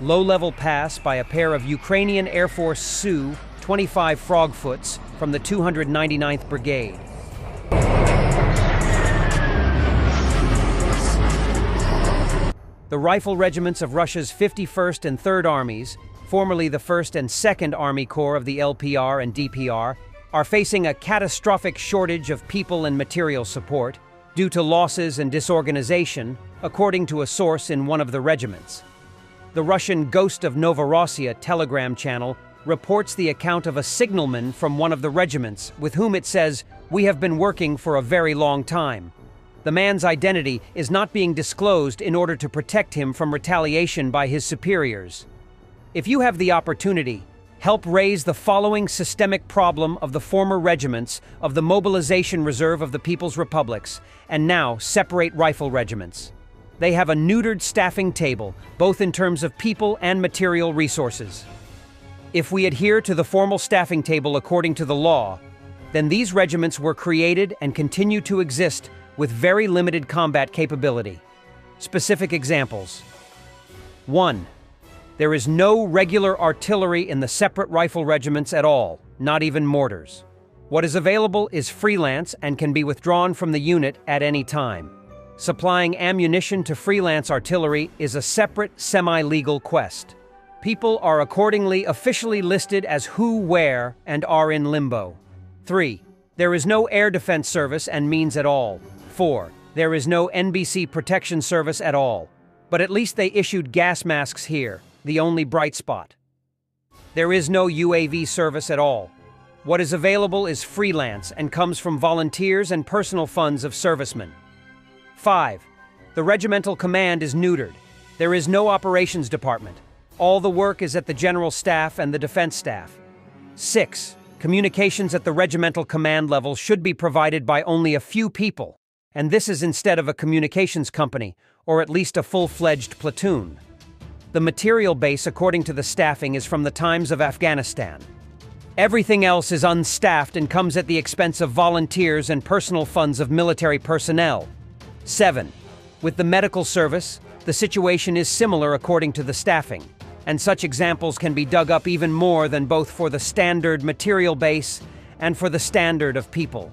Low-level pass by a pair of Ukrainian Air Force Su-25 Frogfoots from the 299th Brigade. The rifle regiments of Russia's 51st and 3rd Armies, formerly the 1st and 2nd Army Corps of the LPR and DPR, are facing a catastrophic shortage of people and material support due to losses and disorganization, according to a source in one of the regiments. The Russian Ghost of Novorossiya Telegram channel reports the account of a signalman from one of the regiments with whom it says, "We have been working for a very long time." The man's identity is not being disclosed in order to protect him from retaliation by his superiors. If you have the opportunity, help raise the following systemic problem of the former regiments of the Mobilization Reserve of the People's Republics, and now separate rifle regiments. They have a neutered staffing table, both in terms of people and material resources. If we adhere to the formal staffing table according to the law, then these regiments were created and continue to exist with very limited combat capability. Specific examples. 1. There is no regular artillery in the separate rifle regiments at all, not even mortars. What is available is freelance and can be withdrawn from the unit at any time. Supplying ammunition to freelance artillery is a separate, semi-legal quest. People are accordingly officially listed as who, where, and are in limbo. 3. There is no air defense service and means at all. 4. There is no NBC protection service at all. But at least they issued gas masks here, the only bright spot. There is no UAV service at all. What is available is freelance and comes from volunteers and personal funds of servicemen. 5. The regimental command is neutered. There is no operations department. All the work is at the general staff and the defense staff. 6. Communications at the regimental command level should be provided by only a few people, and this is instead of a communications company, or at least a full-fledged platoon. The material base, according to the staffing, is from the times of Afghanistan. Everything else is unstaffed and comes at the expense of volunteers and personal funds of military personnel. 7. With the medical service, the situation is similar according to the staffing, and such examples can be dug up even more than both for the standard material base and for the standard of people.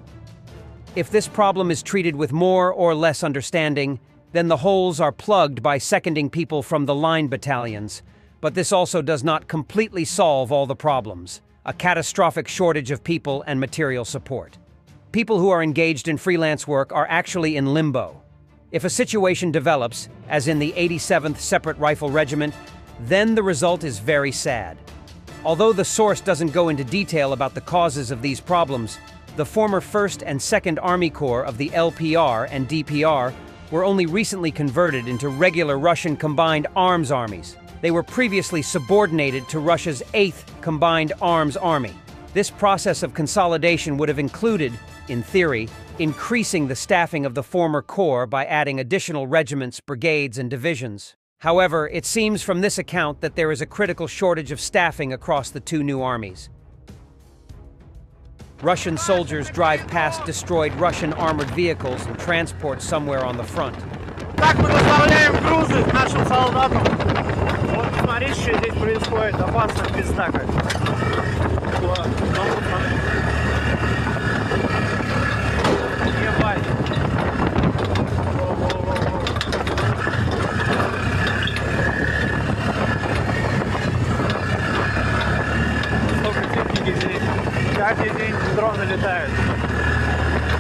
If this problem is treated with more or less understanding, then the holes are plugged by seconding people from the line battalions, but this also does not completely solve all the problems. A catastrophic shortage of people and material support. People who are engaged in freelance work are actually in limbo. If a situation develops, as in the 87th Separate Rifle Regiment, then the result is very sad. Although the source doesn't go into detail about the causes of these problems, the former 1st and 2nd Army Corps of the LPR and DPR were only recently converted into regular Russian combined arms armies. They were previously subordinated to Russia's 8th Combined Arms Army. This process of consolidation would have included, in theory, increasing the staffing of the former corps by adding additional regiments, brigades, and divisions. However, it seems from this account that there is a critical shortage of staffing across the two new armies. Russian soldiers drive past destroyed Russian armored vehicles and transport somewhere on the front. Так мы доставляем грузы нашим солдатам. Вот смотри, что здесь происходит. Опасно, пизда как. Ебать. Сколько техники здесь. Каждый день дроны летают.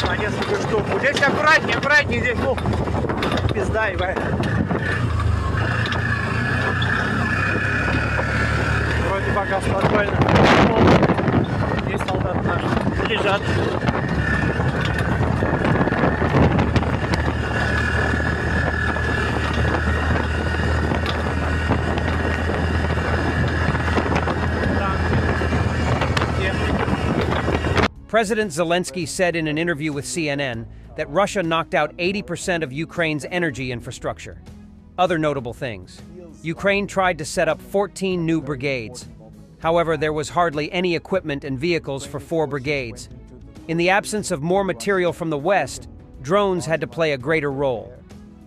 По несколько штук. Вот здесь аккуратнее, аккуратнее здесь. Ну, пизда, ебать. Вроде пока спокойно. Здесь солдаты наши лежат. President Zelensky said in an interview with CNN that Russia knocked out 80% of Ukraine's energy infrastructure. Other notable things. Ukraine tried to set up 14 new brigades. However, there was hardly any equipment and vehicles for 4 brigades. In the absence of more material from the West, drones had to play a greater role.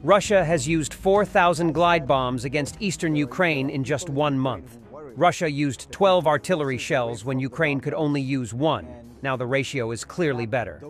Russia has used 4,000 glide bombs against eastern Ukraine in just 1 month. Russia used 12 artillery shells when Ukraine could only use 1. Now the ratio is clearly better.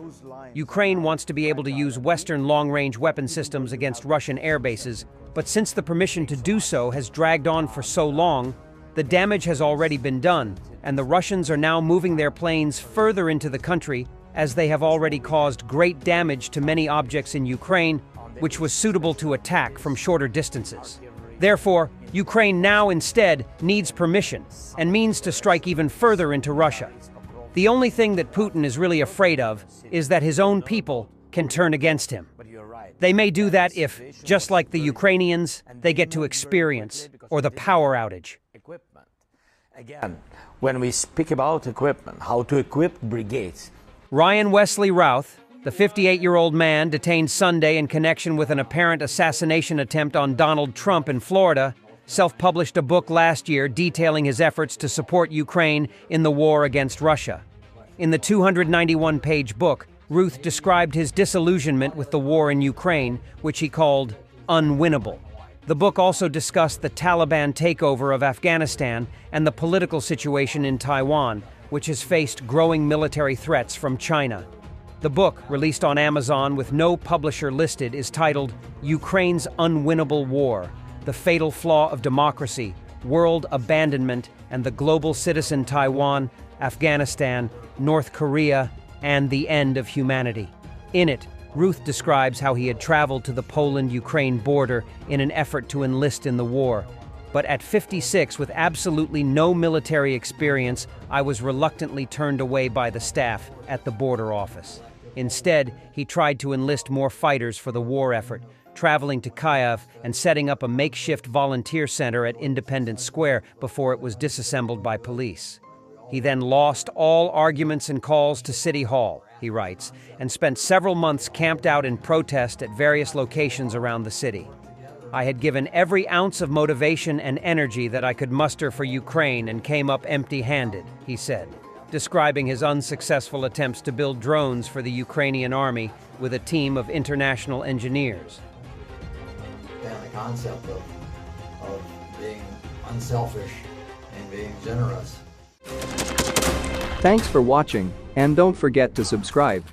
Ukraine wants to be able to use Western long-range weapon systems against Russian air bases, but since the permission to do so has dragged on for so long, the damage has already been done, and the Russians are now moving their planes further into the country, as they have already caused great damage to many objects in Ukraine, which was suitable to attack from shorter distances. Therefore, Ukraine now instead needs permission and means to strike even further into Russia. The only thing that Putin is really afraid of is that his own people can turn against him. They may do that if, just like the Ukrainians, they get to experience or the power outage. Again, when we speak about equipment, how to equip brigades. Ryan Wesley Routh, the 58-year-old man detained Sunday in connection with an apparent assassination attempt on Donald Trump in Florida, self-published a book last year detailing his efforts to support Ukraine in the war against Russia. In the 291-page book, Routh described his disillusionment with the war in Ukraine, which he called unwinnable. The book also discussed the Taliban takeover of Afghanistan and the political situation in Taiwan, which has faced growing military threats from China. The book, released on Amazon with no publisher listed, is titled Ukraine's Unwinnable War: The Fatal Flaw of Democracy, World Abandonment, and the Global Citizen Taiwan, Afghanistan, North Korea, and the End of Humanity. In it, Routh describes how he had traveled to the Poland-Ukraine border in an effort to enlist in the war. But at 56, with absolutely no military experience, I was reluctantly turned away by the staff at the border office. Instead, he tried to enlist more fighters for the war effort, traveling to Kyiv and setting up a makeshift volunteer center at Independence Square before it was disassembled by police. He then lost all arguments and calls to City Hall, he writes, and spent several months camped out in protest at various locations around the city. I had given every ounce of motivation and energy that I could muster for Ukraine and came up empty-handed, he said, describing his unsuccessful attempts to build drones for the Ukrainian army with a team of international engineers. And the concept of being unselfish and being generous. Thanks for watching, and don't forget to subscribe.